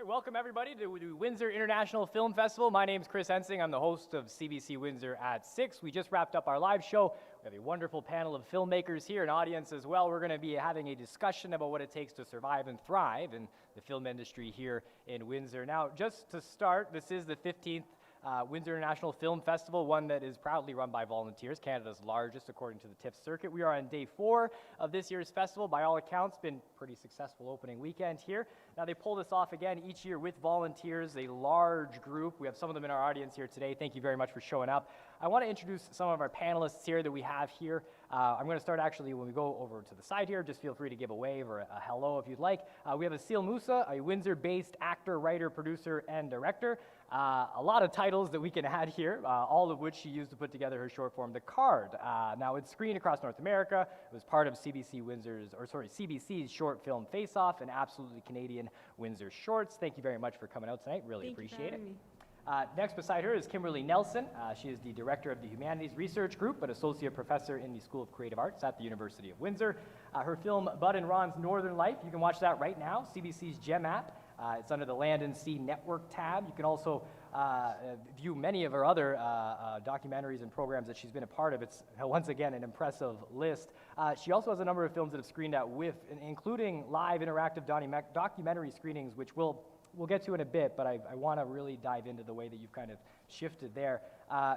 right, welcome everybody to the Windsor International Film Festival. My name's Chris Ensing. I'm the host of CBC Windsor at 6. We just wrapped up our live show. We have a wonderful panel of filmmakers here, an audience as well. We're going to be having a discussion about what it takes to survive and thrive in the film industry here in Windsor. Now, just to start, this is the 15th Windsor International Film Festival, one that is proudly run by volunteers, Canada's largest according to the TIFF circuit. We are on day 4 of this year's festival. By all accounts, been pretty successful opening weekend here. Now they pull this off again each year with volunteers, a large group. We have some of them in our audience here today. Thank you very much for showing up. I want to introduce some of our panelists here that we have here. I'm going to start actually when we go over to the side here. Just feel free to give a wave or a hello if you'd like. We have Asil Musa, a Windsor-based actor, writer, producer, and director. A lot of titles that we can add here, all of which she used to put together her short form, The Card. Now it's screened across North America. It was part of CBC's short film Face Off, an absolutely Canadian Windsor Shorts. Thank you very much for coming out tonight. Really appreciate it. Next beside her is Kimberly Nelson. She is the director of the Humanities Research Group, but associate professor in the School of Creative Arts at the University of Windsor. Her film, Bud and Ron's Northern Life, you can watch that right now, CBC's GEM app. It's under the Land and Sea Network tab. You can also view many of her other documentaries and programs that she's been a part of. It's, once again, an impressive list. She also has a number of films that have screened at WIF, including live interactive documentary screenings, which we'll get to in a bit, but I want to really dive into the way that you've kind of shifted there.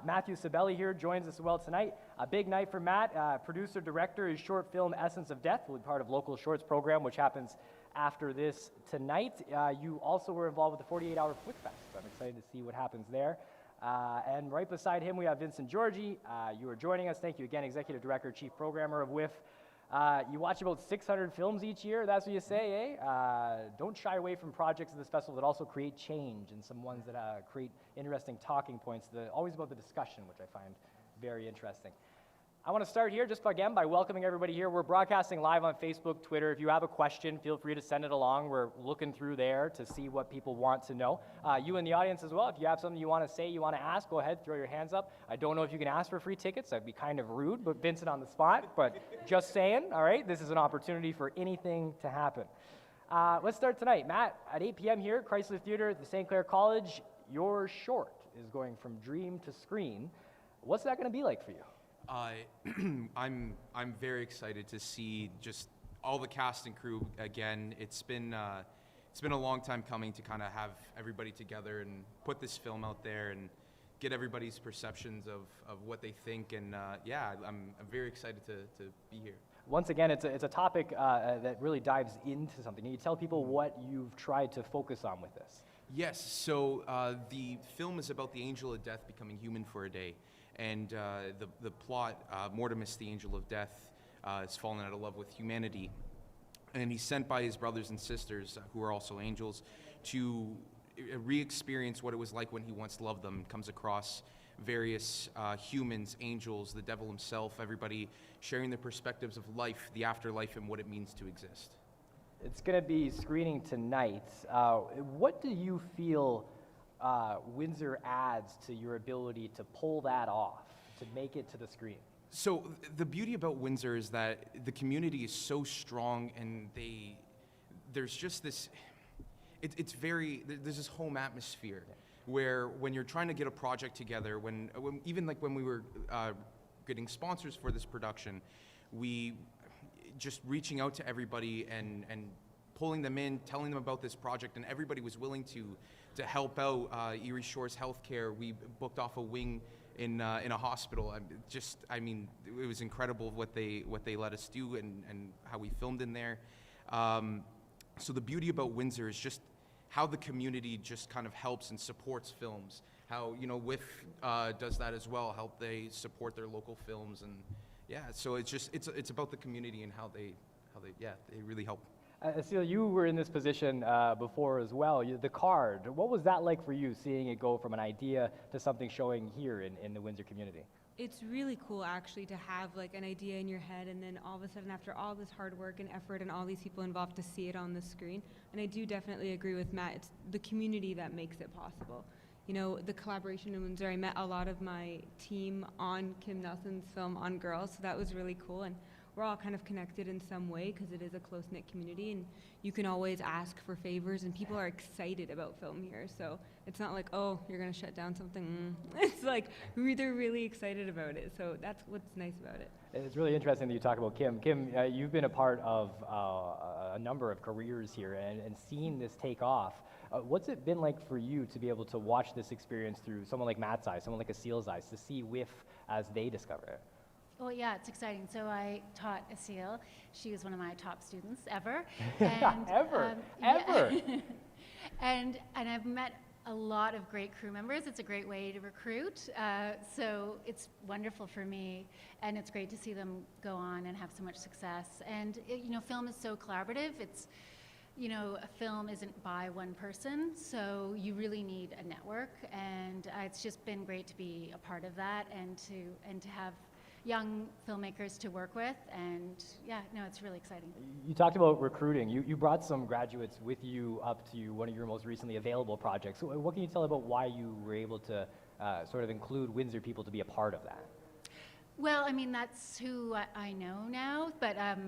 Matthew Sabelli here joins us as well tonight. A big night for Matt. Producer, director, his short film Essence of Death will be part of Local Shorts program, which happens after this tonight. You also were involved with the 48-hour Flick Fest. I'm excited to see what happens there. And right beside him, we have Vincent Georgi. You are joining us. Thank you again, Executive Director, Chief Programmer of WIF. You watch about 600 films each year, that's what you say, eh? Don't shy away from projects of this festival that also create change and some ones that create interesting talking points. Always about the discussion, which I find very interesting. I want to start here just again by welcoming everybody here. We're broadcasting live on Facebook, Twitter. If you have a question, feel free to send it along. We're looking through there to see what people want to know. You in the audience as well, if you have something you want to say, you want to ask, go ahead, throw your hands up. I don't know if you can ask for free tickets. That'd be kind of rude, but Vincent on the spot. But just saying, all right, this is an opportunity for anything to happen. Let's start tonight. Matt, at 8 p.m. here, Chrysler Theater at the St. Clair College, your short is going from dream to screen. What's that going to be like for you? I'm very excited to see just all the cast and crew again. It's been a long time coming to kind of have everybody together and put this film out there and get everybody's perceptions of what they think. And yeah, I'm very excited to be here. Once again, it's a topic that really dives into something. Can you tell people what you've tried to focus on with this? Yes. So the film is about the angel of death becoming human for a day. And the plot, Mortimus, the angel of death, has fallen out of love with humanity. And he's sent by his brothers and sisters, who are also angels, to re-experience what it was like when he once loved them. Comes across various humans, angels, the devil himself, everybody sharing their perspectives of life, the afterlife, and what it means to exist. It's going to be screening tonight. What do you feel Windsor adds to your ability to pull that off, to make it to the screen? So the beauty about Windsor is that the community is so strong, and there's just this, there's this home atmosphere where when you're trying to get a project together, even like when we were getting sponsors for this production, we just reaching out to everybody and pulling them in, telling them about this project, and everybody was willing to help out. Erie Shores Healthcare, we booked off a wing in a hospital. It was incredible what they let us do and how we filmed in there. So the beauty about Windsor is just how the community just kind of helps and supports films. How WIF does that as well. How they support their local films, and yeah. So it's about the community and how they really help. Asil, you were in this position before as well. The Card, what was that like for you, seeing it go from an idea to something showing here in the Windsor community? It's really cool actually to have like an idea in your head, and then all of a sudden after all this hard work and effort and all these people involved to see it on the screen. And I do definitely agree with Matt, it's the community that makes it possible. The collaboration in Windsor, I met a lot of my team on Kim Nelson's film On Girls, so that was really cool. And we're all kind of connected in some way because it is a close-knit community, and you can always ask for favors, and people are excited about film here. So it's not like, oh, you're going to shut down something. It's like they're really excited about it. So that's what's nice about it. It's really interesting that you talk about Kim. Kim, you've been a part of a number of careers here and seen this take off. What's it been like for you to be able to watch this experience through someone like Matt's eyes, someone like Asil's eyes, to see WIF as they discover it? Well, yeah, it's exciting. So I taught Asil. She was one of my top students ever. And, Ever? Yeah. and I've met a lot of great crew members. It's a great way to recruit. So it's wonderful for me, and it's great to see them go on and have so much success. And film is so collaborative. It's a film isn't by one person, so you really need a network, and it's just been great to be a part of that and to have young filmmakers to work with, and it's really exciting. You talked about recruiting. You brought some graduates with you up to one of your most recently available projects. So what can you tell about why you were able to sort of include Windsor people to be a part of that? Well, I mean, that's who I know now, but I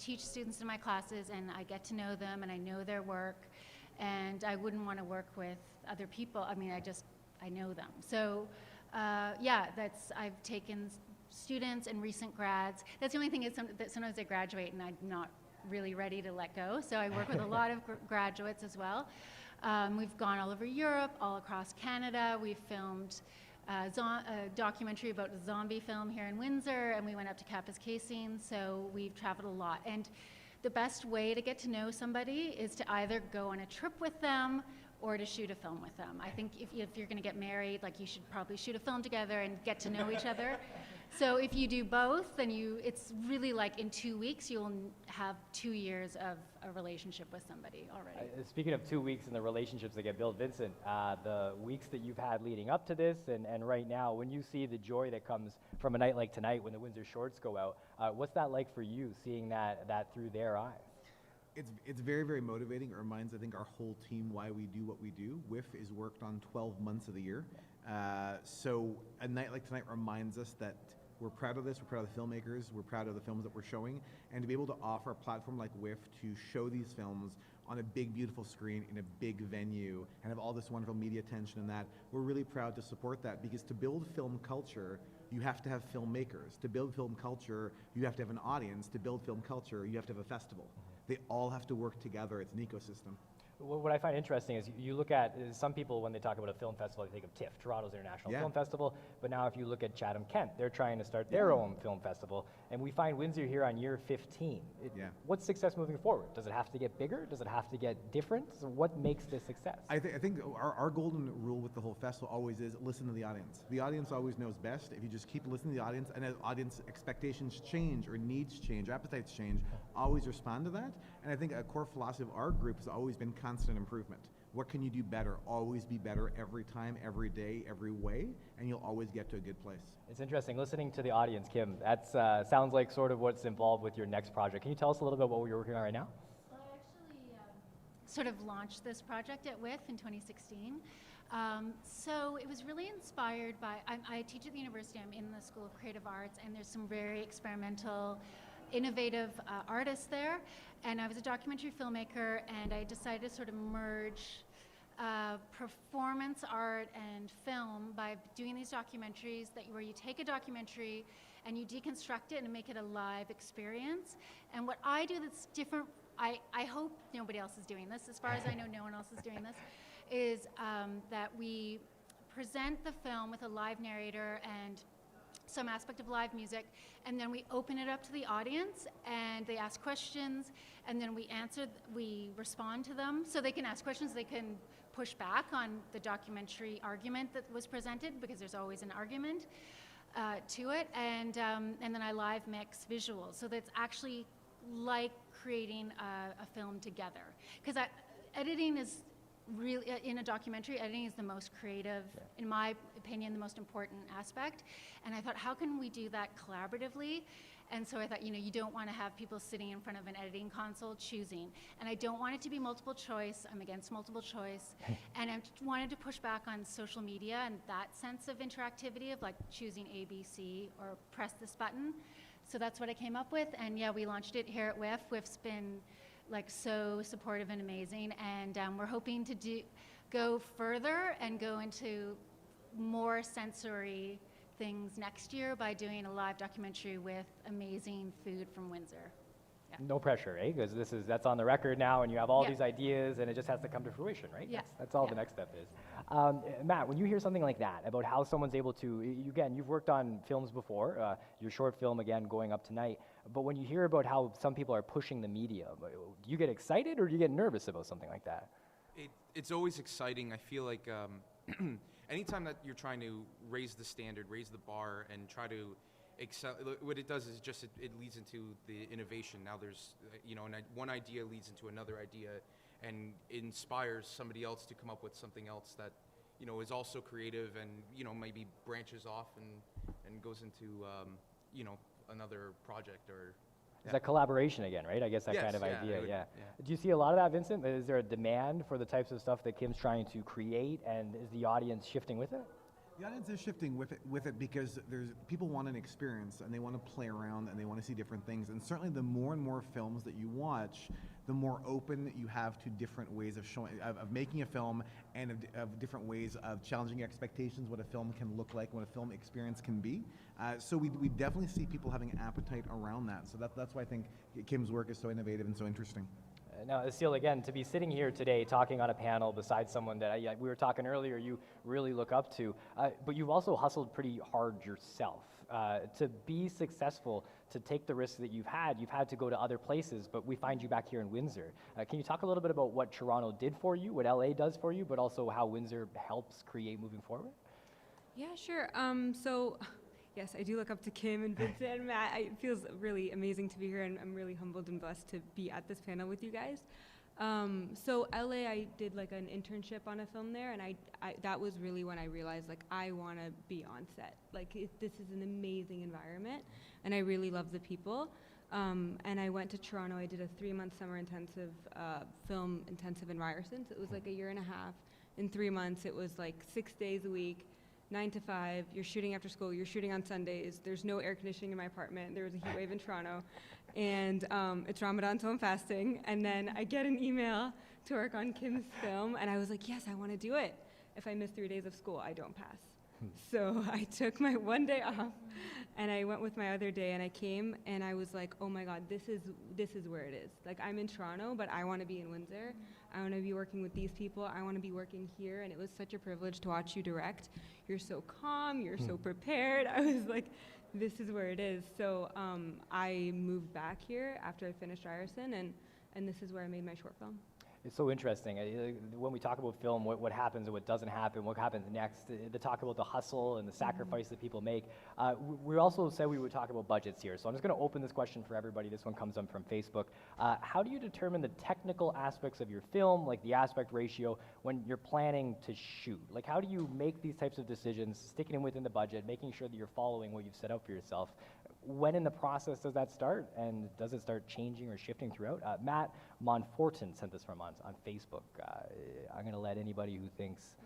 teach students in my classes, and I get to know them, and I know their work, and I wouldn't want to work with other people. I mean, I know them. So, I've taken students and recent grads. That's the only thing is that sometimes I graduate and I'm not really ready to let go, so I work with a lot of graduates as well. We've gone all over Europe, all across Canada. We've filmed a documentary about a zombie film here in Windsor, and we went up to Kapuskasing, so we've traveled a lot. And the best way to get to know somebody is to either go on a trip with them or to shoot a film with them. I think if you're going to get married, like, you should probably shoot a film together and get to know each other. So if you do both, then it's really like in 2 weeks you'll have 2 years of a relationship with somebody already. Speaking of 2 weeks and the relationships that get built, Vincent, the weeks that you've had leading up to this and right now, when you see the joy that comes from a night like tonight when the Windsor shorts go out, what's that like for you, seeing that through their eyes? It's very, very motivating. It reminds, I think, our whole team why we do what we do. WIF is worked on 12 months of the year. So a night like tonight reminds us that we're proud of this, we're proud of the filmmakers, we're proud of the films that we're showing, and to be able to offer a platform like WIF to show these films on a big, beautiful screen in a big venue and have all this wonderful media attention and that, we're really proud to support that, because to build film culture, you have to have filmmakers. To build film culture, you have to have an audience. To build film culture, you have to have a festival. They all have to work together. It's an ecosystem. What I find interesting is you look at some people, when they talk about a film festival, they think of TIFF, Toronto's International Film Festival. But now if you look at Chatham-Kent, they're trying to start their own film festival. And we find Windsor here on year 15. What's success moving forward? Does it have to get bigger? Does it have to get different? So what makes this success? I think our golden rule with the whole festival always is listen to the audience. The audience always knows best. If you just keep listening to the audience, and as audience expectations change or needs change, appetites change, always respond to that. And I think a core philosophy of our group has always been constant improvement. What can you do better? Always be better every time, every day, every way, and you'll always get to a good place. It's interesting listening to the audience, Kim. That sounds like sort of what's involved with your next project. Can you tell us a little bit about what you're working on right now? Well, I actually sort of launched this project at WIF in 2016. So it was really inspired by, I teach at the university, I'm in the School of Creative Arts, and there's some very experimental, innovative artists there, and I was a documentary filmmaker, and I decided to sort of merge performance art and film by doing these documentaries where you take a documentary and you deconstruct it and make it a live experience. And what I do that's different, I hope nobody else is doing this, as far as I know no one else is doing this, is that we present the film with a live narrator and some aspect of live music, and then we open it up to the audience and they ask questions, and then we respond to them. So they can ask questions, they can push back on the documentary argument that was presented, because there's always an argument to it, and then I live mix visuals, so that's actually like creating a film together. Because editing is really, in a documentary, editing is the most creative, in my opinion, the most important aspect. And I thought, how can we do that collaboratively? And so I thought, you don't want to have people sitting in front of an editing console choosing. And I don't want it to be multiple choice. I'm against multiple choice. And I wanted to push back on social media and that sense of interactivity of like choosing A, B, C, or press this button. So that's what I came up with, and yeah, we launched it here at WIF. WIF's been like so supportive and amazing, and we're hoping to go further and go into more sensory things next year by doing a live documentary with amazing food from Windsor. Yeah. No pressure, eh? Because that's on the record now, and you have all Yeah. these ideas, and it just has to come to fruition, right? Yeah. That's all Yeah. the next step is. Matt, when you hear something like that about how someone's able to, again, you've worked on films before, your short film again going up tonight. But when you hear about how some people are pushing the medium, do you get excited or do you get nervous about something like that? It's always exciting. I feel like anytime that you're trying to raise the standard, raise the bar, and try to excel, what it does is just it leads into the innovation. Now there's, one idea leads into another idea and inspires somebody else to come up with something else that, is also creative and, maybe branches off and goes into, another project or... It's that collaboration again, right? I guess that Yes, kind of yeah, idea, I would- yeah. yeah. Do you see a lot of that, Vincent? Is there a demand for the types of stuff that Kim's trying to create, and is the audience shifting with it? The audience is shifting with it because there's people want an experience and they want to play around and they want to see different things. And certainly, the more and more films that you watch, the more open you have to different ways of showing, of making a film, and of different ways of challenging expectations, what a film can look like, what a film experience can be. So we definitely see people having an appetite around that. So that's why I think Kim's work is so innovative and so interesting. Now, Cecile, again, to be sitting here today talking on a panel beside someone that we were talking earlier, you really look up to, but you've also hustled pretty hard yourself. To be successful, to take the risks that you've had to go to other places, but we find you back here in Windsor. Can you talk a little bit about what Toronto did for you, what LA does for you, but also how Windsor helps create moving forward? Yeah, sure. So, yes, I do look up to Kim and Vincent and Matt. It feels really amazing to be here, and I'm really humbled and blessed to be at this panel with you guys. So LA, I did like an internship on a film there, and I that was really when I realized like I want to be on set. Like this is an amazing environment, and I really love the people. And I went to Toronto. I did a 3-month summer intensive, film intensive in Ryerson. So it was like a year and a half. In 3 months, it was like 6 days a week, 9 to 5. You're shooting after school. You're shooting on Sundays. There's no air conditioning in my apartment. There was a heat wave in Toronto. And it's Ramadan, so I'm fasting. And then I get an email to work on Kim's film. And I was like, yes, I want to do it. If I miss 3 days of school, I don't pass. So I took my 1 day off, and I went with my other day, and I came, and I was like, oh my God, this is where it is. Like, I'm in Toronto, but I want to be in Windsor. I want to be working with these people. I want to be working here, and it was such a privilege to watch you direct. You're so calm. You're so prepared. I was like, this is where it is. So I moved back here after I finished Ryerson, and this is where I made my short film. It's so interesting. When we talk about film, what happens and what doesn't happen, what happens next, the talk about the hustle and the sacrifice that people make. We also said we would talk about budgets here. So I'm just going to open this question for everybody. This one comes up from Facebook. How do you determine the technical aspects of your film, like the aspect ratio, when you're planning to shoot? Like, how do you make these types of decisions, sticking within the budget, making sure that you're following what you've set out for yourself? When in the process does that start, and does it start changing or shifting throughout? Matt Monforton sent this from on Facebook. I'm going to let anybody who thinks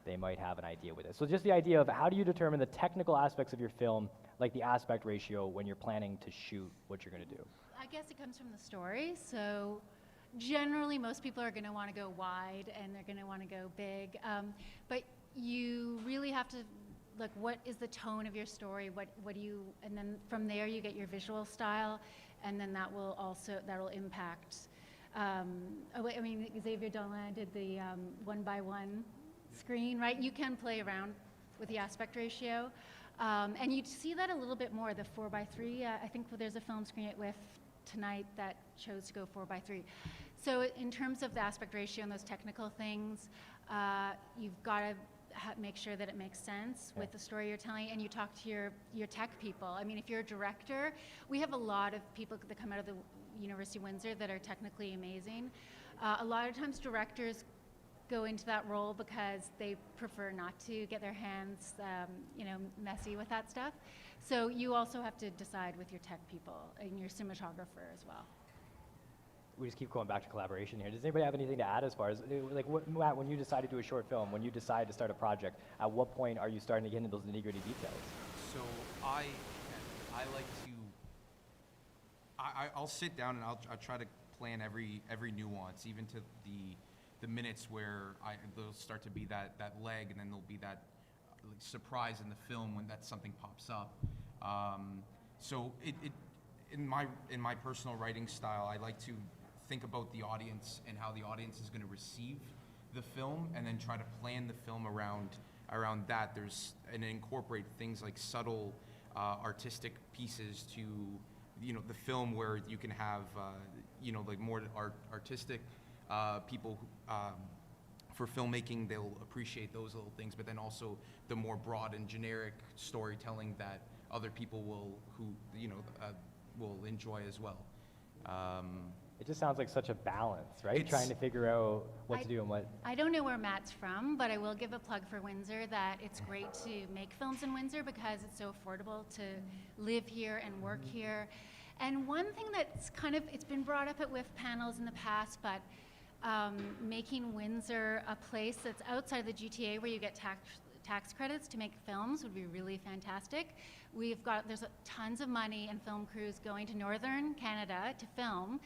they might have an idea with it. So just the idea of how do you determine the technical aspects of your film, like the aspect ratio, when you're planning to shoot what you're going to do? I guess it comes from the story. So generally, most people are going to want to go wide, and they're going to want to go big. But you really have to look, what is the tone of your story? What do you, and then from there you get your visual style, and then that'll impact. Xavier Dolan did the 1:1 screen, right? You can play around with the aspect ratio, and you see that a little bit more. The 4:3. I think there's a film screen at WIF tonight that chose to go 4:3. So in terms of the aspect ratio and those technical things, you've got to make sure that it makes sense with the story you're telling, and you talk to your tech people. I mean, if you're a director, we have a lot of people that come out of the University of Windsor that are technically amazing. A lot of times directors go into that role because they prefer not to get their hands messy with that stuff. So you also have to decide with your tech people and your cinematographer as well. We just keep going back to collaboration here. Does anybody have anything to add as far as, like, Matt, when you decide to do a short film, when you decide to start a project, at what point are you starting to get into those nitty-gritty details? So I like to I'll sit down and I'll try to plan every nuance, even to the minutes where there'll start to be that leg, and then there'll be that like, surprise in the film when that something pops up. So in my personal writing style, I like to think about the audience and how the audience is going to receive the film, and then try to plan the film around that. And incorporate things like subtle artistic pieces to the film, where you can have like more artistic people for filmmaking. They'll appreciate those little things, but then also the more broad and generic storytelling that other people will enjoy as well. It just sounds like such a balance, right? Trying to figure out what to do and what. I don't know where Matt's from, but I will give a plug for Windsor, that it's great to make films in Windsor because it's so affordable to live here and work here. And one thing that's it's been brought up at WIF panels in the past, but making Windsor a place that's outside of the GTA where you get tax credits to make films would be really fantastic. There's tons of money and film crews going to Northern Canada to film.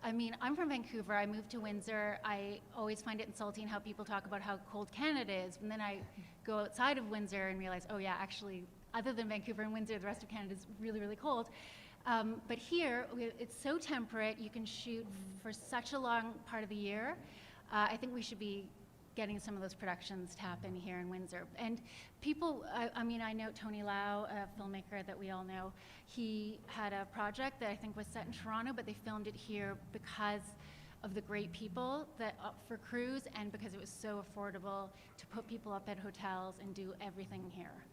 I mean, I'm from Vancouver. I moved to Windsor. I always find it insulting how people talk about how cold Canada is. And then I go outside of Windsor and realize, oh yeah, actually, other than Vancouver and Windsor, the rest of Canada is really, really cold. But here, it's so temperate. You can shoot for such a long part of the year. I think we should be getting some of those productions to happen here in Windsor. And people, I know Tony Lau, a filmmaker that we all know, he had a project that I think was set in Toronto, but they filmed it here because of the great people for crews, and because it was so affordable to put people up at hotels and do everything here.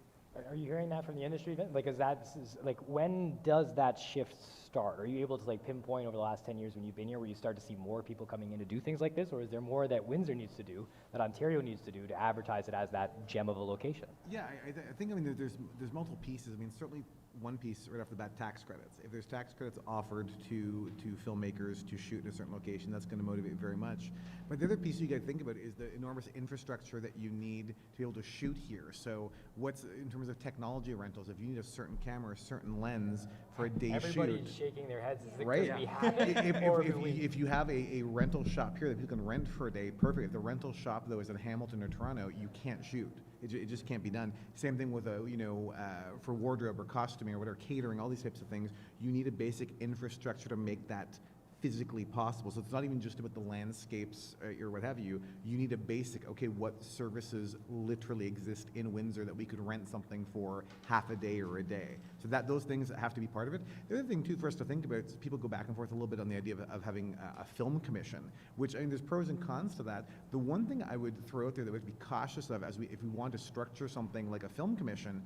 Are you hearing that from the industry? Like, when does that shift start? Are you able to like pinpoint over the last 10 years when you've been here, where you start to see more people coming in to do things like this, or is there more that Windsor needs to do, that Ontario needs to do to advertise it as that gem of a location? Yeah, I think there's multiple pieces. I mean, certainly one piece right off the bat, tax credits. If there's tax credits offered to filmmakers to shoot in a certain location, that's going to motivate very much. But the other piece you got to think about is the enormous infrastructure that you need to be able to shoot here. So what's in terms of technology rentals? If you need a certain camera, a certain lens for a day shoot. Everybody's shaking their heads. Is it right? we have it? If you have a rental shop here that people can rent for a day, perfect. If the rental shop though is in Hamilton or Toronto, you can't shoot. It just can't be done. Same thing with for wardrobe or costuming or whatever, catering, all these types of things. You need a basic infrastructure to make that physically possible. So it's not even just about the landscapes or what have you. You need a basic, okay, what services literally exist in Windsor that we could rent something for half a day or a day. So those things have to be part of it. The other thing too for us to think about is people go back and forth a little bit on the idea of having a film commission, which there's pros and cons to that. The one thing I would throw out there that we would be cautious of if we want to structure something like a film commission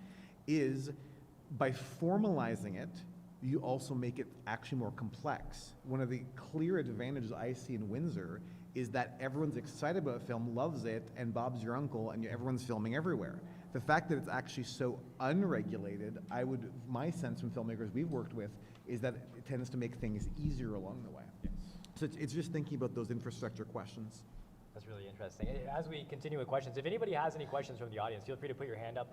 is by formalizing it, you also make it actually more complex. One of the clear advantages I see in Windsor is that everyone's excited about a film, loves it, and Bob's your uncle, and everyone's filming everywhere. The fact that it's actually so unregulated, my sense from filmmakers we've worked with is that it tends to make things easier along the way. Yes. So it's just thinking about those infrastructure questions. That's really interesting. As we continue with questions, if anybody has any questions from the audience, feel free to put your hand up.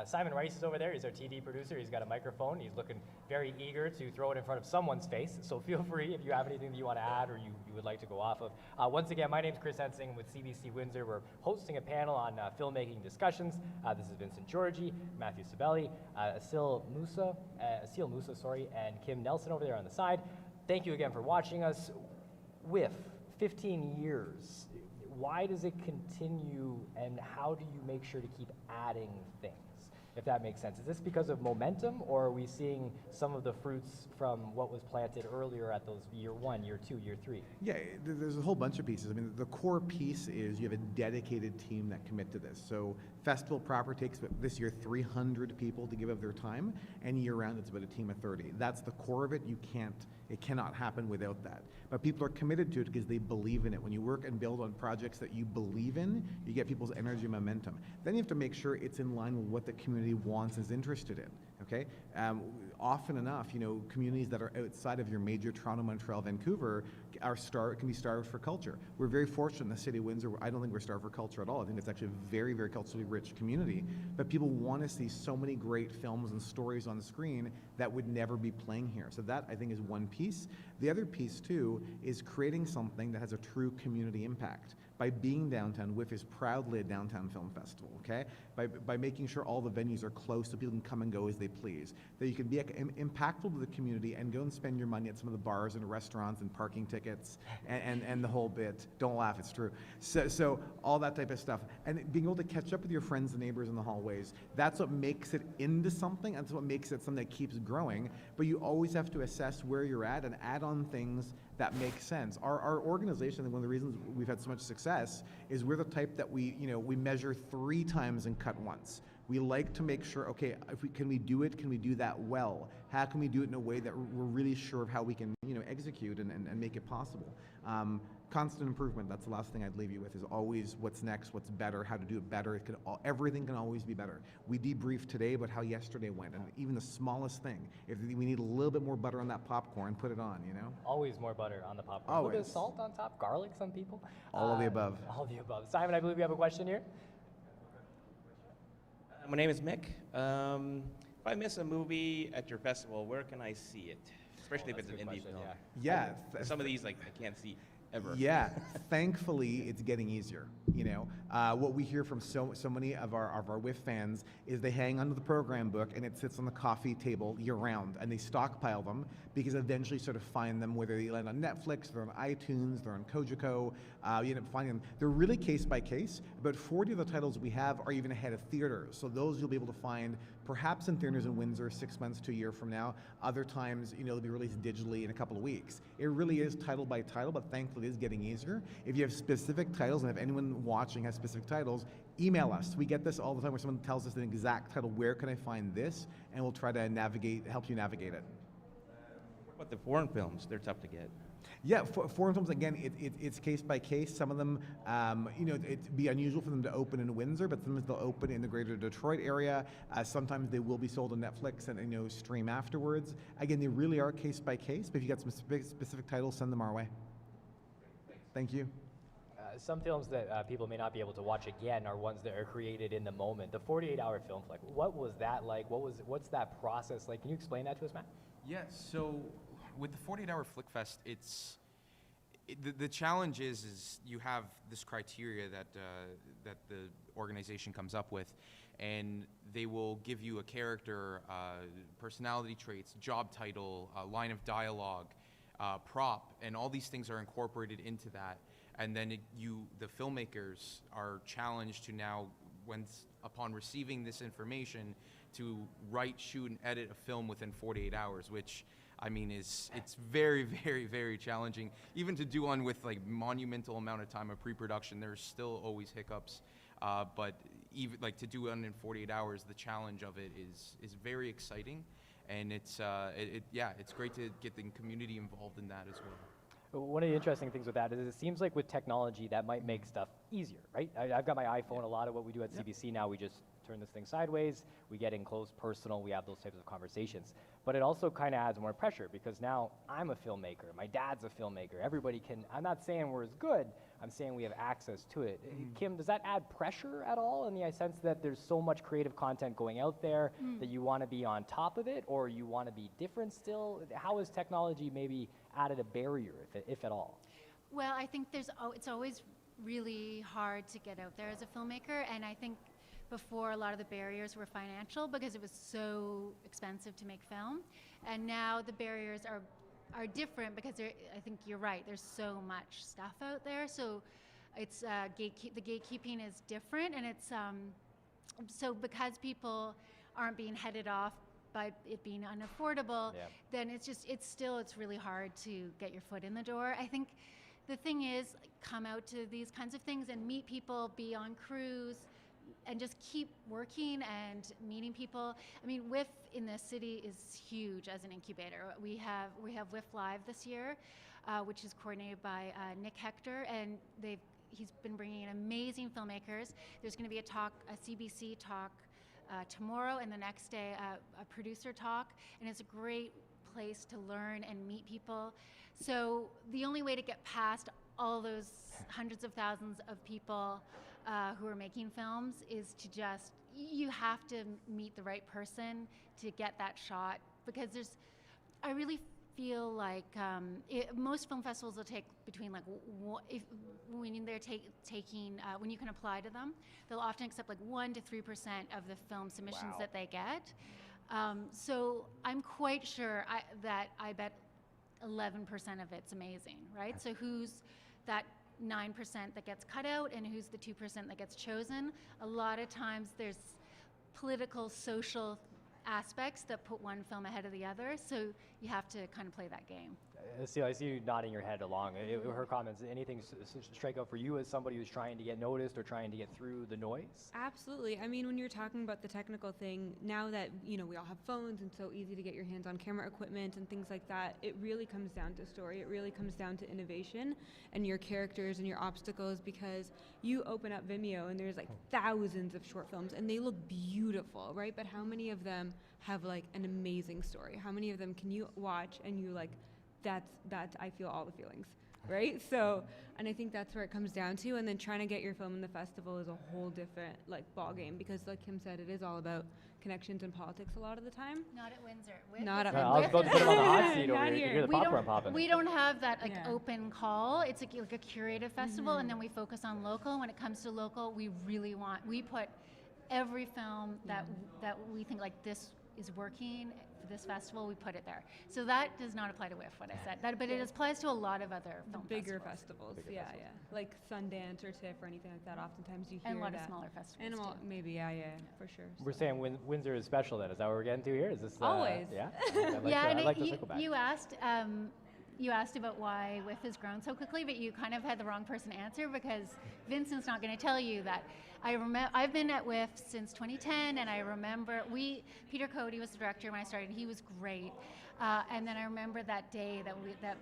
Simon Rice is over there. He's our TD producer. He's got a microphone. He's looking very eager to throw it in front of someone's face. So feel free if you have anything that you want to add or you would like to go off of. Once again, my name's Chris Ensing with CBC Windsor. We're hosting a panel on filmmaking discussions. This is Vincent Georgi, Matthew Sabelli, Asil Musa, and Kim Nelson over there on the side. Thank you again for watching us. WIF, 15 years. Why does it continue, and how do you make sure to keep adding things, if that makes sense? Is this because of momentum, or are we seeing some of the fruits from what was planted earlier at those year 1, year 2, year 3? Yeah, there's a whole bunch of pieces. I mean, the core piece is you have a dedicated team that commit to this. So festival proper takes this year 300 people to give up their time, and year round it's about a team of 30. That's the core of it. It cannot happen without that. But people are committed to it because they believe in it. When you work and build on projects that you believe in, you get people's energy and momentum. Then you have to make sure it's in line with what the community wants and is interested in. Okay, often enough, communities that are outside of your major Toronto, Montreal, Vancouver can be starved for culture. We're very fortunate in the city of Windsor. I don't think we're starved for culture at all. I think it's actually a very, very culturally rich community. But people want to see so many great films and stories on the screen that would never be playing here. So that, I think, is one piece. The other piece, too, is creating something that has a true community impact. By being downtown, WIF is proudly a downtown film festival, okay? By making sure all the venues are close so people can come and go as they please. That you can be impactful to the community and go and spend your money at some of the bars and restaurants and parking tickets and the whole bit. Don't laugh, it's true. So all that type of stuff. And being able to catch up with your friends and neighbors in the hallways, that's what makes it into something. That's what makes it something that keeps growing. But you always have to assess where you're at and add on things that make sense. Our organization, and one of the reasons we've had so much success, is we're the type that we measure 3 times and cut once. We like to make sure, okay, can we do it? Can we do that well? How can we do it in a way that we're really sure of how we can, execute and make it possible? Constant improvement, that's the last thing I'd leave you with, is always what's next, what's better, how to do it better. Everything can always be better. We debriefed today about how yesterday went, and even the smallest thing. If we need a little bit more butter on that popcorn, put it on, Always more butter on the popcorn. Always. A little bit of salt on top, garlic, some people. All of the above. All of the above. Simon, I believe you have a question here. My name is Mick. If I miss a movie at your festival, where can I see it? Especially if it's an indie film. Yeah. Some of these, I can't see ever. Yeah, thankfully it's getting easier. What we hear from so many of our WIF fans is they hang onto the program book and it sits on the coffee table year round, and they stockpile them because eventually sort of find them, whether they land on Netflix, they're on iTunes, they're on Kojiko. You end up finding them. They're really case by case. About 40 of the titles we have are even ahead of theaters, so those you'll be able to find perhaps in theaters in Windsor 6 months to a year from now. Other times, they'll be released digitally in a couple of weeks. It really is title by title, but thankfully it is getting easier. If you have specific titles, and if anyone watching has specific titles, email us. We get this all the time where someone tells us an exact title, where can I find this? And we'll try to help you navigate it. What about the foreign films? They're tough to get. Yeah, foreign films, again, it's case by case. Some of them, it'd be unusual for them to open in Windsor, but sometimes they'll open in the greater Detroit area. Sometimes they will be sold on Netflix and stream afterwards. Again, they really are case by case, but if you got some specific titles, send them our way. Thank you. Some films that people may not be able to watch again are ones that are created in the moment. The 48-hour film flick, what was that like? What's that process like? Can you explain that to us, Matt? Yeah, so with the 48-hour Flick Fest, the challenge is you have this criteria that the organization comes up with, and they will give you a character, personality traits, job title, line of dialogue, prop, and all these things are incorporated into that. And then the filmmakers are challenged to now, upon receiving this information, to write, shoot, and edit a film within 48 hours, which it's very, very, very challenging. Even to do one with monumental amount of time of pre-production, there's still always hiccups. But even to do one in 48 hours, the challenge of it is very exciting, and it's great to get the community involved in that as well. One of the interesting things with that is it seems like with technology that might make stuff easier, right? I've got my iPhone. A lot of what we do at CBC now, we just turn this thing sideways, we get in close, personal, we have those types of conversations. But it also kind of adds more pressure because now I'm a filmmaker, my dad's a filmmaker, everybody can, I'm not saying we're as good, I'm saying we have access to it. Kim, does that add pressure at all in the sense that there's so much creative content going out there that you want to be on top of it, or you want to be different still? How has technology maybe added a barrier, if at all? Well, I think it's always really hard to get out there as a filmmaker, and I think before a lot of the barriers were financial because it was so expensive to make film, and now the barriers are different because I think you're right, there's so much stuff out there, so it's the gatekeeping is different, and it's so because people aren't being headed off by it being unaffordable, then it's really hard to get your foot in the door. I think the thing is, come out to these kinds of things and meet people, be on crews, and just keep working and meeting people. I mean, WIF in the city is huge as an incubator. We have WIF Live this year, which is coordinated by Nick Hector, and he's been bringing in amazing filmmakers. There's going to be a CBC talk tomorrow, and the next day a producer talk, and it's a great place to learn and meet people. So the only way to get past all those hundreds of thousands of people who are making films is to just, you have to meet the right person to get that shot, because I really feel like most film festivals will take between when they're taking when you can apply to them, they'll often accept like 1 to 3% of the film submissions that they get. So I'm quite sure that I bet 11% of it's amazing, right? So who's that 9% that gets cut out, and who's the 2% that gets chosen? A lot of times there's political, social aspects that put one film ahead of the other, so you have to kind of play that game. I see you nodding your head along. Her comments, anything strike out for you as somebody who's trying to get noticed or trying to get through the noise? Absolutely. I mean, when you're talking about the technical thing, now that, we all have phones and so easy to get your hands on camera equipment and things like that, it really comes down to story. It really comes down to innovation and your characters and your obstacles, because you open up Vimeo and there's like thousands of short films and they look beautiful, right? But how many of them have like an amazing story? How many of them can you watch and you like, that's I feel all the feelings, right? So, and I think that's where it comes down to. And then trying to get your film in the festival is a whole different ball game, because like Kim said, it is all about connections and politics a lot of the time. Not at Windsor. Not at I was about to put him on the hot seat over Not here. You here. can hear the popcorn popping. We don't have that Yeah. open call. It's like a curated festival, and then we focus on local. When it comes to local, we put every film that we think like this is working for this festival, we put it there. So that does not apply to WIF, what I said. But it applies to a lot of other film Bigger festivals. festivals, yeah, like Sundance or TIFF or anything like that. Oftentimes you hear And a lot that. of smaller festivals And too. maybe, for sure. We're saying Windsor is special then. Is that what we're getting to here? Is this Always. Yeah. I'd like to circle back. You asked about why WIF has grown so quickly, but you kind of had the wrong person to answer, because Vincent's not going to tell you that. I've been at WIF since 2010, and I remember Peter Cody was the director when I started. He was great, and then I remember that day that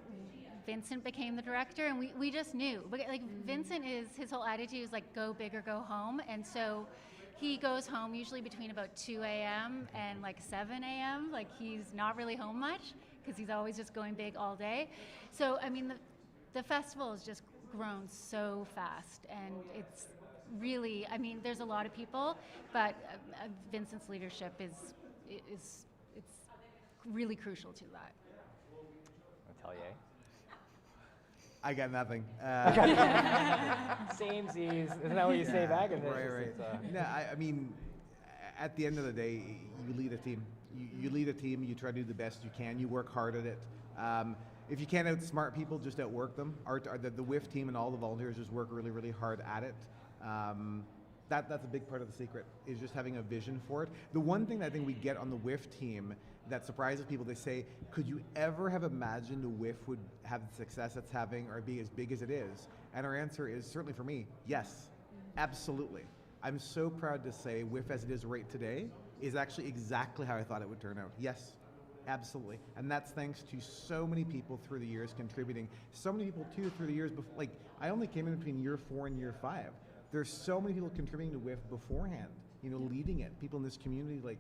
Vincent became the director, and we just knew. But like Vincent his whole attitude is like go big or go home, and so he goes home usually between about 2 a.m. and like 7 a.m. Like he's not really home much, because he's always just going big all day. So, I mean, the festival has just grown so fast, and it's really, I mean, there's a lot of people, but Vincent's leadership it's really crucial to that. Atelier. I got nothing. Same Z's. Isn't that what you say back? And Right. No, I mean, at the end of the day, you lead a team. You lead a team. You try to do the best you can. You work hard at it. If you can't outsmart people, just outwork them. The WIF team and all the volunteers just work really, really hard at it. That's a big part of the secret, is just having a vision for it. The one thing that I think we get on the WIF team that surprises people, they say, could you ever have imagined a WIF would have the success it's having or be as big as it is? And our answer is, certainly for me, yes, absolutely. I'm so proud to say WIF as it is right today is actually exactly how I thought it would turn out. Yes, absolutely. And that's thanks to so many people through the years contributing. So many people too through the years, like I only came in between year 4 and year 5. There's so many people contributing to WIF beforehand, leading it. People in this community like,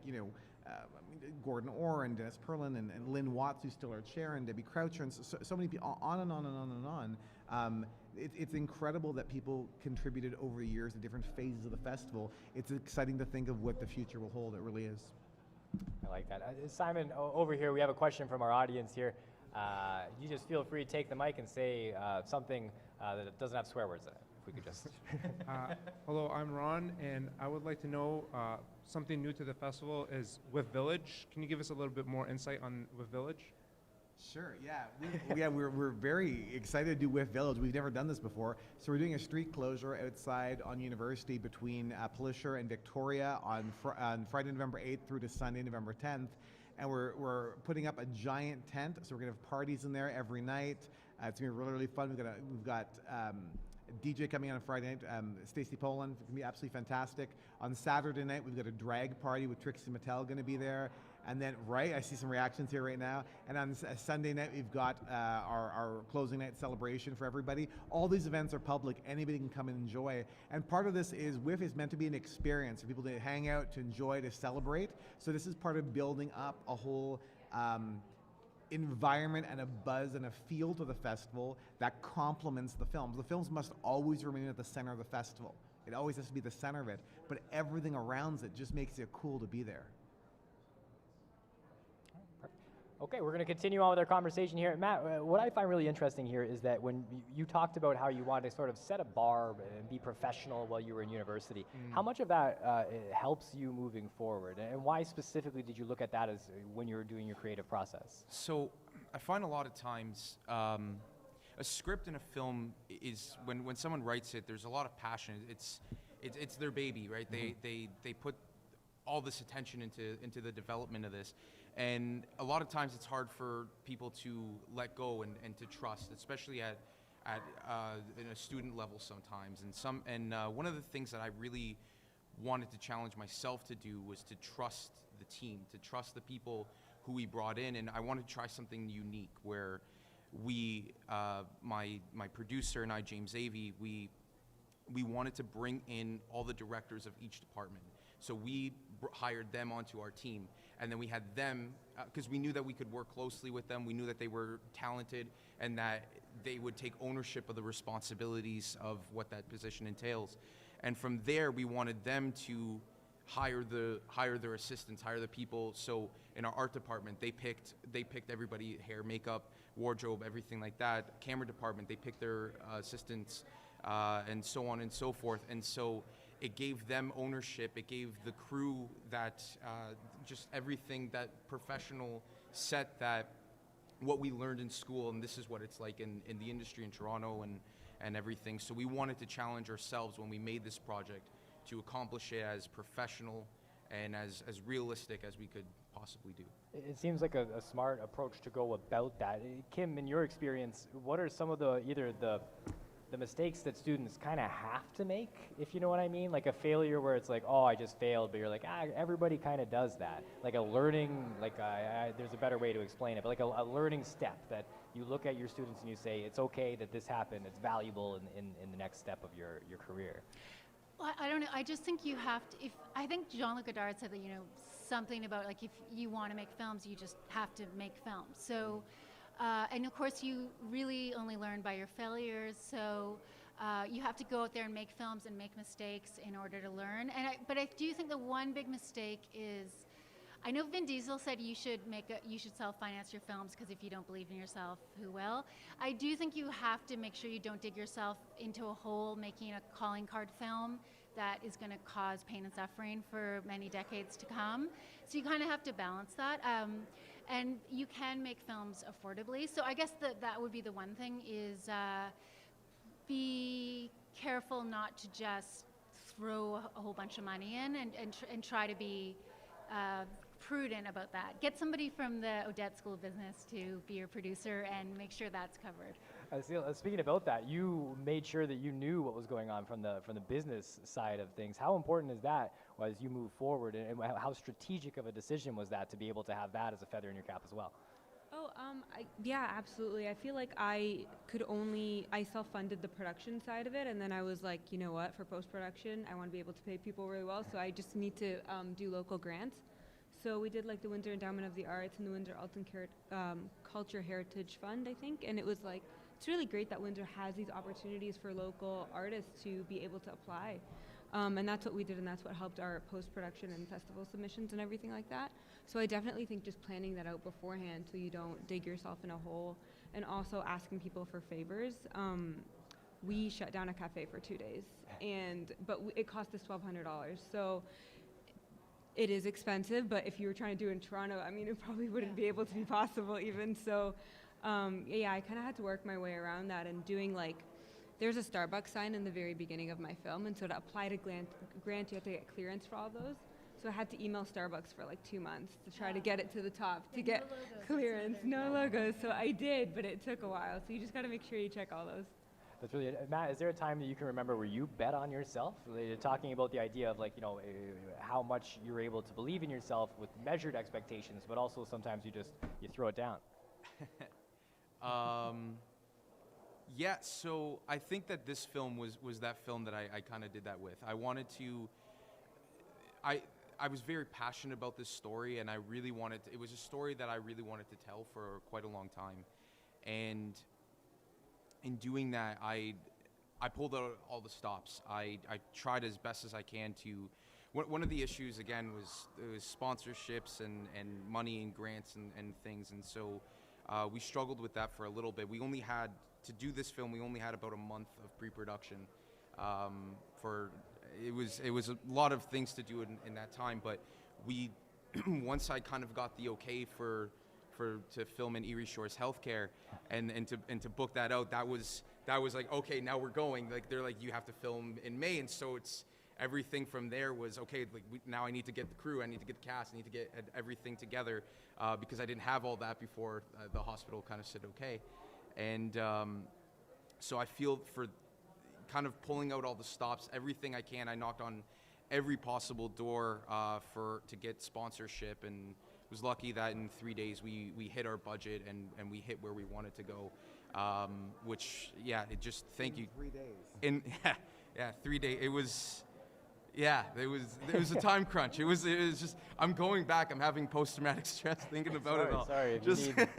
Gordon Orr and Dennis Perlin and Lynn Watts, who's still our chair, and Debbie Croucher, and so many people, on and on and on and on. It's incredible that people contributed over the years to different phases of the festival. It's exciting to think of what the future will hold. It really is. I like that. Simon, over here, we have a question from our audience here. You just feel free to take the mic and say something that doesn't have swear words in it. If we could just. Hello, I'm Ron, and I would like to know something new to the festival is WIF Village. Can you give us a little bit more insight on WIF Village? Sure, yeah. We're very excited to do WIF Village. We've never done this before. So we're doing a street closure outside on University between Pelisher and Victoria on Friday, November 8th through to Sunday, November 10th. And we're putting up a giant tent, so we're gonna have parties in there every night. It's gonna be really, really fun. We've got DJ coming on Friday night, Stacey Poland, it's going to be absolutely fantastic. On Saturday night, we've got a drag party with Trixie Mattel going to be there. And then, right, I see some reactions here right now. And on Sunday night, we've got our closing night celebration for everybody. All these events are public. Anybody can come and enjoy. And part of this is, WIF is meant to be an experience for people to hang out, to enjoy, to celebrate. So this is part of building up a whole environment and a buzz and a feel to the festival that complements the films. The films must always remain at the center of the festival. It always has to be the center of it. But everything around it just makes it cool to be there. Okay, we're going to continue on with our conversation here. Matt, what I find really interesting here is that when you talked about how you wanted to sort of set a bar and be professional while you were in university, how much of that helps you moving forward? And why specifically did you look at that as when you were doing your creative process? So I find a lot of times a script in a film is, when someone writes it, there's a lot of passion. It's their baby, right? They put all this attention into the development of this. And a lot of times it's hard for people to let go and to trust, especially at in a student level sometimes. And one of the things that I really wanted to challenge myself to do was to trust the team, to trust the people who we brought in. And I wanted to try something unique where we, my producer and I, James Avey, we wanted to bring in all the directors of each department. So we hired them onto our team, and then we had them, because we knew that we could work closely with them. We knew that they were talented and that they would take ownership of the responsibilities of what that position entails. And from there, we wanted them to hire their assistants, hire the people. So in our art department, they picked everybody, hair, makeup, wardrobe, everything like that. Camera department, they picked their assistants, and so on and so forth. And so it gave them ownership. It gave the crew that just everything, that professional set, that what we learned in school, and this is what it's like in the industry in Toronto and everything. So we wanted to challenge ourselves when we made this project to accomplish it as professional and as realistic as we could possibly do. It seems like a smart approach to go about that. Kim, in your experience, what are some of either the mistakes that students kind of have to make, if you know what I mean? Like a failure where it's like, oh, I just failed, but you're like, everybody kind of does that. Like a learning, there's a better way to explain it, but like a learning step that you look at your students and you say, it's okay that this happened, it's valuable in the next step of your career. Well, I don't know. I just think you have to. I think Jean-Luc Godard said that, something about like if you want to make films, you just have to make films. So, and of course, you really only learn by your failures. So, you have to go out there and make films and make mistakes in order to learn. But I do think the one big mistake is, I know Vin Diesel said you should self-finance your films because if you don't believe in yourself, who will? I do think you have to make sure you don't dig yourself into a hole making a calling card film that is going to cause pain and suffering for many decades to come. So you kind of have to balance that. And you can make films affordably. So I guess that would be the one thing is be careful not to just throw a whole bunch of money in and try to be prudent about that. Get somebody from the Odette School of Business to be your producer and make sure that's covered. Speaking about that, you made sure that you knew what was going on from the business side of things. How important is that as you move forward, and how strategic of a decision was that to be able to have that as a feather in your cap as well? Oh, yeah, absolutely. I feel like I self-funded the production side of it, and then I was like, you know what, for post-production, I want to be able to pay people really well, so I just need to do local grants. So we did like the Windsor Endowment of the Arts and the Windsor Arts and Culture Heritage Fund, I think, and it was like, it's really great that Windsor has these opportunities for local artists to be able to apply. And that's what we did, and that's what helped our post-production and festival submissions and everything like that. So I definitely think just planning that out beforehand so you don't dig yourself in a hole, and also asking people for favors. We shut down a cafe for 2 days, but it cost us $1,200. So it is expensive, but if you were trying to do it in Toronto, I mean, it probably wouldn't be able to be possible even. So yeah, I kind of had to work my way around that and doing there's a Starbucks sign in the very beginning of my film, and so to apply to grant, you have to get clearance for all those. So I had to email Starbucks for 2 months to try to get it to the top, to get clearance. No logos, so I did, but it took a while. So you just got to make sure you check all those. That's really, Matt, is there a time that you can remember where you bet on yourself? Talking about the idea of like, you know, how much you're able to believe in yourself with measured expectations, but also sometimes you throw it down. Yeah, so I think that this film was that film that I kind of did that with. I wanted to, I was very passionate about this story, and I really wanted to, it was a story that I really wanted to tell for quite a long time. And in doing that, I pulled out all the stops. I tried as best as I can to, one of the issues again was sponsorships and money and grants and things, and so we struggled with that for a little bit. We only had, to do this film, we only had about a month of pre-production. It was a lot of things to do in that time, but we, once I kind of got the okay to film in Erie Shores Healthcare and to book that out, that was like, okay, now we're going. Like they're like, you have to film in May, and so it's everything from there was okay. Like now I need to get the crew, I need to get the cast, I need to get everything together because I didn't have all that before the hospital kind of said okay, and so I feel for kind of pulling out all the stops, everything I can. I knocked on every possible door to get sponsorship, and was lucky that in 3 days we hit our budget and we hit where we wanted to go. Which, yeah, it just, thank you. 3 days. Yeah, 3 days. It was a time crunch. It was just, I'm going back. I'm having post-traumatic stress thinking about it all. Sorry, if Just, you need...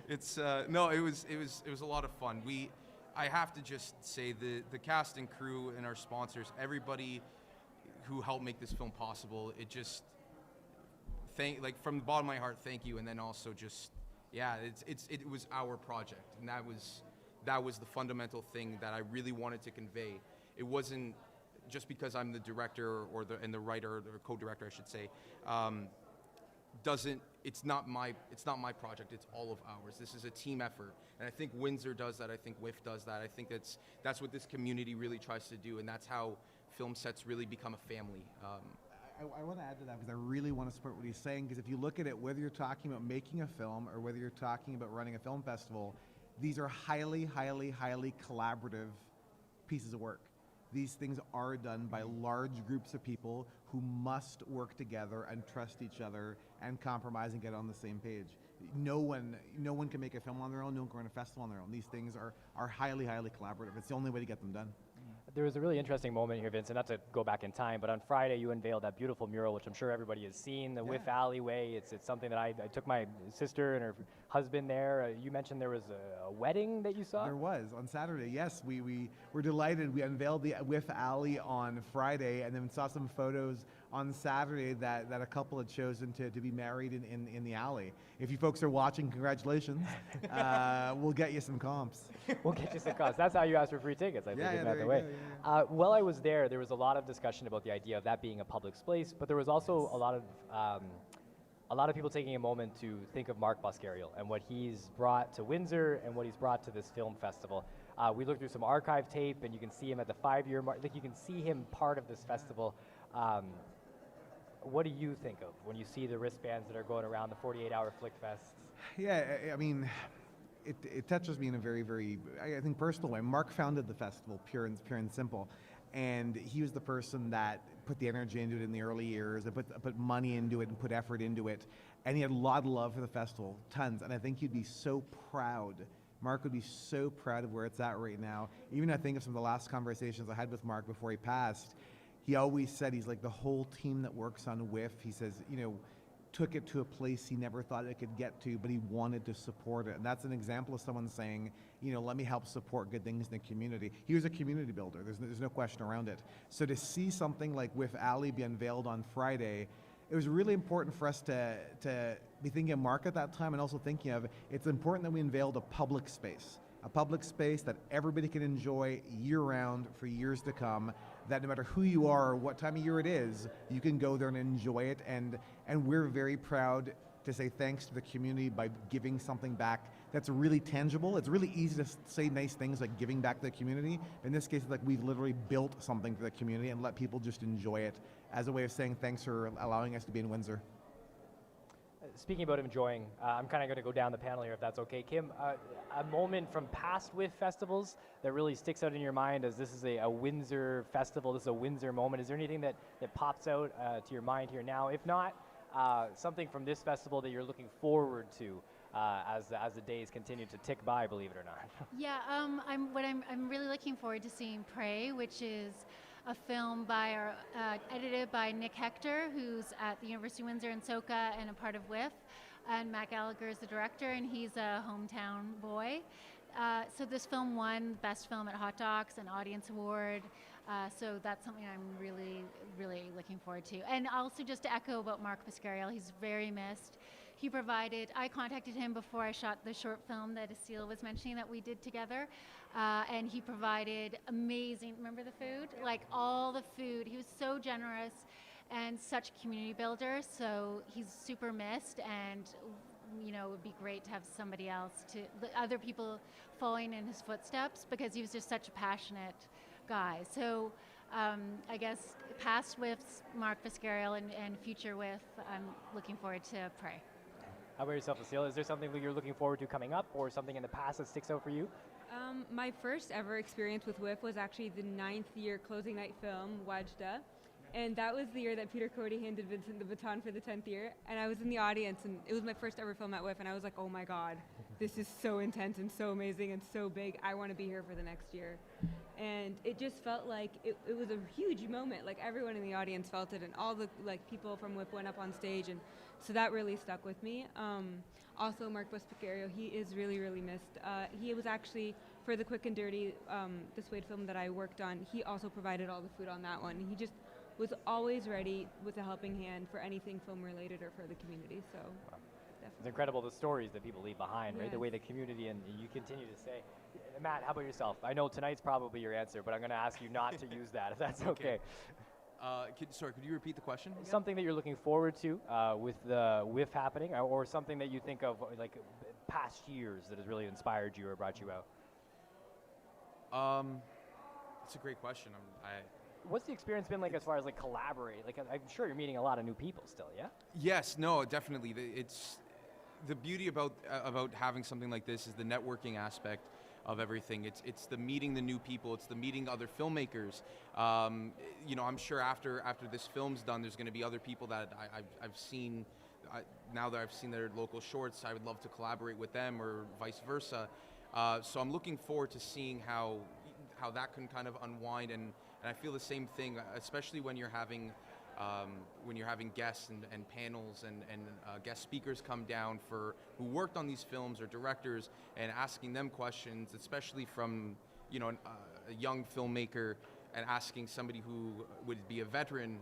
it's no, it was a lot of fun. I have to just say the cast and crew and our sponsors, everybody who helped make this film possible. It just like from the bottom of my heart, thank you. And then also just, yeah, it was our project, and that was the fundamental thing that I really wanted to convey. It wasn't just because I'm the director and the writer or co-director, I should say. It's not my project. It's all of ours. This is a team effort, and I think Windsor does that. I think WIF does that. I think that's what this community really tries to do, and that's how film sets really become a family. I want to add to that because I really want to support what he's saying, because if you look at it, whether you're talking about making a film or whether you're talking about running a film festival, these are highly, highly, highly collaborative pieces of work. These things are done by large groups of people who must work together and trust each other and compromise and get on the same page. No one can make a film on their own, no one can run a festival on their own. These things are highly, highly collaborative. It's the only way to get them done. There was a really interesting moment here, Vincent, not to go back in time, but on Friday you unveiled that beautiful mural, which I'm sure everybody has seen, the WIF alleyway. It's something that I took my sister and her husband there. You mentioned there was a wedding that you saw? There was, on Saturday, yes. We were delighted. We unveiled the WIF alley on Friday and then saw some photos on Saturday that a couple had chosen to be married in the alley. If you folks are watching, congratulations. We'll get you some comps. We'll get you some comps. That's how you asked for free tickets, I think, Yeah, by the there way. you go, yeah. While I was there was a lot of discussion about the idea of that being a public space, but there was also a lot of people taking a moment to think of Mark Buscariel and what he's brought to Windsor and what he's brought to this film festival. We looked through some archive tape, and you can see him at the 5-year mark. Like, you can see him part of this festival. What do you think of when you see the wristbands that are going around the 48-hour Flick Fests? Yeah, I mean, it touches me in a very, very, I think, personal way. Mark founded the festival, pure and simple, and he was the person that put the energy into it in the early years, and put money into it and put effort into it, and he had a lot of love for the festival, tons, and I think he'd be so proud. Mark would be so proud of where it's at right now. Even I think of some of the last conversations I had with Mark before he passed, he always said, he's like, the whole team that works on WIF, he says, took it to a place he never thought it could get to, but he wanted to support it. And that's an example of someone saying, let me help support good things in the community. He was a community builder. There's no question around it. So to see something like WIF Alley be unveiled on Friday, it was really important for us to be thinking of Mark at that time, and also thinking of, it's important that we unveiled a public space that everybody can enjoy year-round for years to come, that no matter who you are or what time of year it is, you can go there and enjoy it. And we're very proud to say thanks to the community by giving something back that's really tangible. It's really easy to say nice things like giving back to the community. In this case, like, we've literally built something for the community and let people just enjoy it as a way of saying thanks for allowing us to be in Windsor. Speaking about enjoying, I'm kind of going to go down the panel here if that's okay. Kim, a moment from past WIF festivals that really sticks out in your mind as this is a Windsor festival, this is a Windsor moment. Is there anything that pops out to your mind here now? If not, something from this festival that you're looking forward to as the days continue to tick by, believe it or not. Yeah, I'm really looking forward to seeing Prey, which is a film edited by Nick Hector, who's at the University of Windsor in SoCA and a part of WIF, and Matt Gallagher is the director, and he's a hometown boy. So this film won Best Film at Hot Docs, an Audience Award. So that's something I'm really, really looking forward to. And also just to echo about Mark Piscariel, he's very missed. I contacted him before I shot the short film that Asil was mentioning that we did together, and he provided amazing, remember the food? Like all the food, he was so generous and such a community builder, so he's super missed, and it would be great to have somebody else, other people following in his footsteps, because he was just such a passionate guy. So I guess past WIFs, Mark Piscariel, and future WIF, I'm looking forward to Prey. How about yourself, Asil? Is there something that you're looking forward to coming up, or something in the past that sticks out for you? My first ever experience with WIF was actually the 9th year closing night film, Wajda. And that was the year that Peter Cody handed Vincent the baton for the 10th year. And I was in the audience, and it was my first ever film at WIF, and I was like, oh my God, this is so intense and so amazing and so big. I want to be here for the next year. And it just felt like it was a huge moment. Like everyone in the audience felt it, and all the people from WIF went up on stage, and so that really stuck with me. Also, Mark Piscariel, he is really, really missed. He was actually, for the Quick and Dirty, the Suede film that I worked on, he also provided all the food on that one. He just was always ready with a helping hand for anything film related or for the community. So It's incredible the stories that people leave behind, right? Yes. The way the community, and you continue to say. Matt, how about yourself? I know tonight's probably your answer, but I'm going to ask you not to use that, if that's okay. Sorry, could you repeat the question again? Something that you're looking forward to with the WIF happening, or something that you think of like past years that has really inspired you or brought you out? It's a great question. What's the experience been like as far as like collaborating? Like I'm sure you're meeting a lot of new people still, yeah? Yes, no, definitely. It's the beauty about having something like this is the networking aspect of everything. It's the meeting the new people. It's the meeting other filmmakers. I'm sure after this film's done, there's going to be other people that I've seen. Now that I've seen their local shorts, I would love to collaborate with them, or vice versa. So I'm looking forward to seeing how that can kind of unwind, and I feel the same thing, especially when you're having guests and panels and guest speakers come down who worked on these films or directors, and asking them questions, especially from a young filmmaker, and asking somebody who would be a veteran,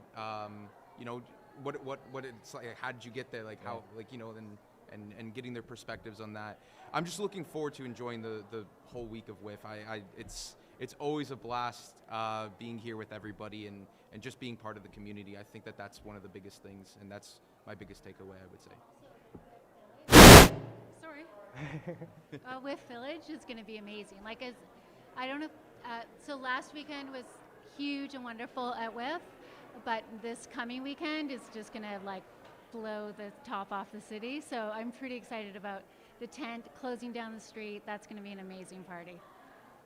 what it's like, how did you get there, like how, and getting their perspectives on that. I'm just looking forward to enjoying the whole week of WIF. It's always a blast being here with everybody and just being part of the community. I think that's one of the biggest things, and that's my biggest takeaway, I would say. Sorry. WIF Village is going to be amazing. So last weekend was huge and wonderful at WIF, but this coming weekend is just going to blow the top off the city. So I'm pretty excited about the tent closing down the street. That's going to be an amazing party.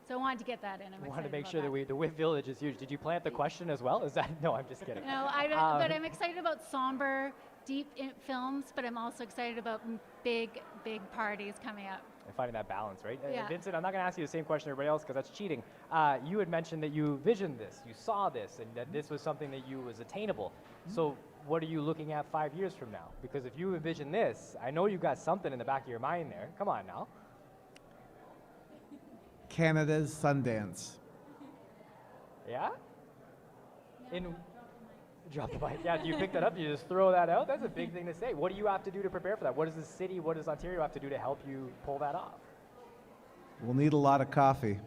So I wanted to get that in. I wanted to make sure that the WIF Village is huge. Did you plant the question as well? Is that no? I'm just kidding. No, I don't. But I'm excited about somber, deep films. But I'm also excited about big parties coming up. And finding that balance, right? Yeah. Vincent, I'm not going to ask you the same question everybody else because that's cheating. You had mentioned that you visioned this, you saw this, and that this was something that was attainable. Mm-hmm. So what are you looking at 5 years from now? Because if you envision this, I know you got something in the back of your mind there. Come on now. Canada's Sundance. Yeah? Drop the mic. Yeah, you pick that up, you just throw that out? That's a big thing to say. What do you have to do to prepare for that? What does the city, what does Ontario have to do to help you pull that off? We'll need a lot of coffee.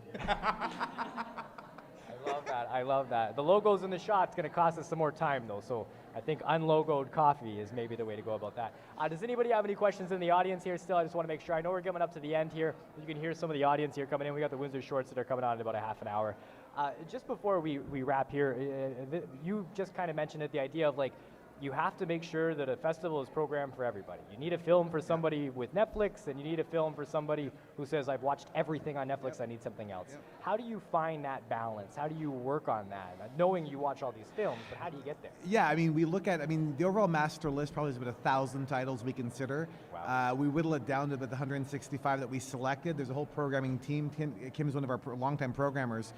I love that. The logo's in the shot. It's going to cost us some more time, though. So I think unlogoed coffee is maybe the way to go about that. Does anybody have any questions in the audience here still? I just want to make sure. I know we're coming up to the end here. You can hear some of the audience here coming in. We got the Windsor shorts that are coming on in about a half an hour. Just before we wrap here, you just kind of mentioned it, the idea of you have to make sure that a festival is programmed for everybody. You need a film for somebody with Netflix, and you need a film for somebody who says, I've watched everything on Netflix, I need something else. How do you find that balance? How do you work on that? Knowing you watch all these films, but how do you get there? Yeah, I mean, we look at, the overall master list probably is about 1,000 titles we consider. Wow. We whittle it down to about the 165 that we selected. There's a whole programming team. Kim's one of our longtime programmers.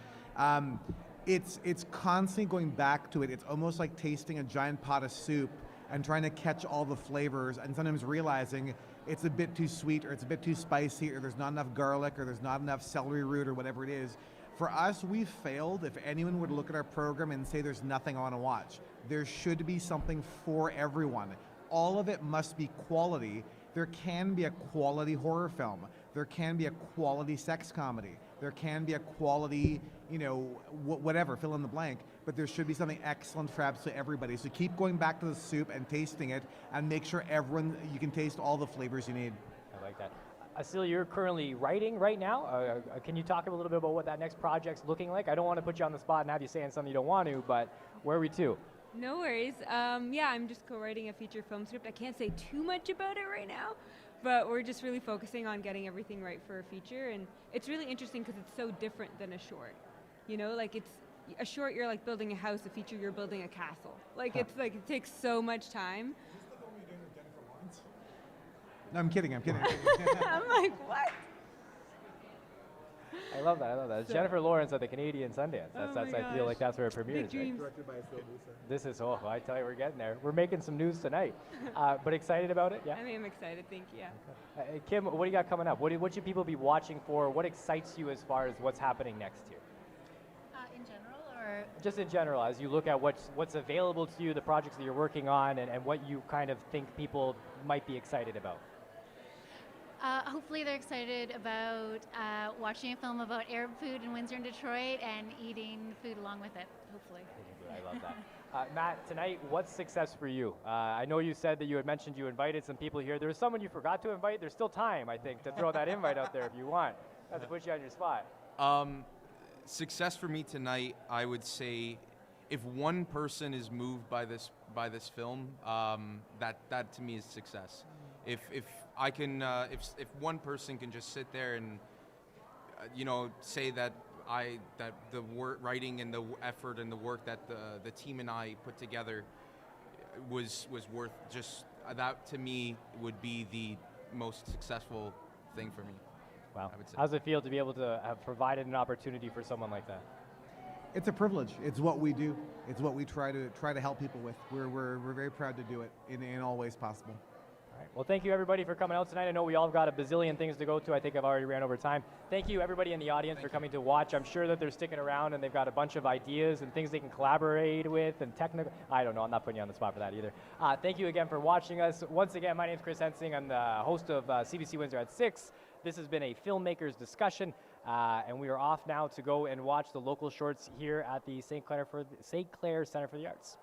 It's constantly going back to it. It's almost like tasting a giant pot of soup and trying to catch all the flavors, and sometimes realizing it's a bit too sweet, or it's a bit too spicy, or there's not enough garlic, or there's not enough celery root, or whatever it is. For us, we've failed if anyone would look at our program and say there's nothing I want to watch. There should be something for everyone. All of it must be quality. There can be a quality horror film. There can be a quality sex comedy. There can be a quality, whatever, fill in the blank, but there should be something excellent for absolutely everybody. So keep going back to the soup and tasting it, and make sure you can taste all the flavors you need. I like that. Asil, you're currently writing right now. Can you talk a little bit about what that next project's looking like? I don't want to put you on the spot and have you saying something you don't want to, but where are we to? No worries. I'm just co-writing a feature film script. I can't say too much about it right now, but we're just really focusing on getting everything right for a feature, and it's really interesting because it's so different than a short. It's a short, you're like building a house. A feature, you're building a castle. It's like it takes so much time. Is this the film you're doing with Jennifer Lawrence? No, I'm kidding. I'm like, what? I love that. It's Jennifer Lawrence at the Canadian Sundance. Oh I my feel gosh. like that's where it premieres. Big dreams. Directed by Asil Musa. This is, I tell you, we're getting there. We're making some news tonight. But excited about it? Yeah. I'm excited. Thank you. Yeah. Kim, what do you got coming up? What should people be watching for? What excites you as far as what's happening next year? In general, or Just in general, as you look at what's available to you, the projects that you're working on, and what you kind of think people might be excited about. hopefully they're excited about watching a film about Arab food in Windsor and Detroit and eating food along with it, hopefully. I love that. Matt, tonight, what's success for you? I know you said that you had mentioned you invited some people here. There was someone you forgot to invite. There's still time, I think, to throw that invite out there if you want. Not to put you on your spot. Success for me tonight, I would say, if one person is moved by this film, that to me is success. If I can, if one person can just sit there and say that the writing and the effort and the work that the team and I put together was worth, just that to me would be the most successful thing for me. Wow. I would say. How's it feel to be able to have provided an opportunity for someone like that? It's a privilege. It's what we do. It's what we try to help people with. We're very proud to do it in all ways possible. All right. Well, thank you everybody for coming out tonight. I know we all got a bazillion things to go to. I think I've already ran over time. Thank you everybody in the audience for coming to watch. I'm sure that they're sticking around and they've got a bunch of ideas and things they can collaborate with and technical. I don't know. I'm not putting you on the spot for that either. Thank you again for watching us. Once again, my name is Chris Ensing. I'm the host of CBC Windsor at 6. This has been a filmmakers discussion, and we are off now to go and watch the local shorts here at the St. Clair Center for the Arts.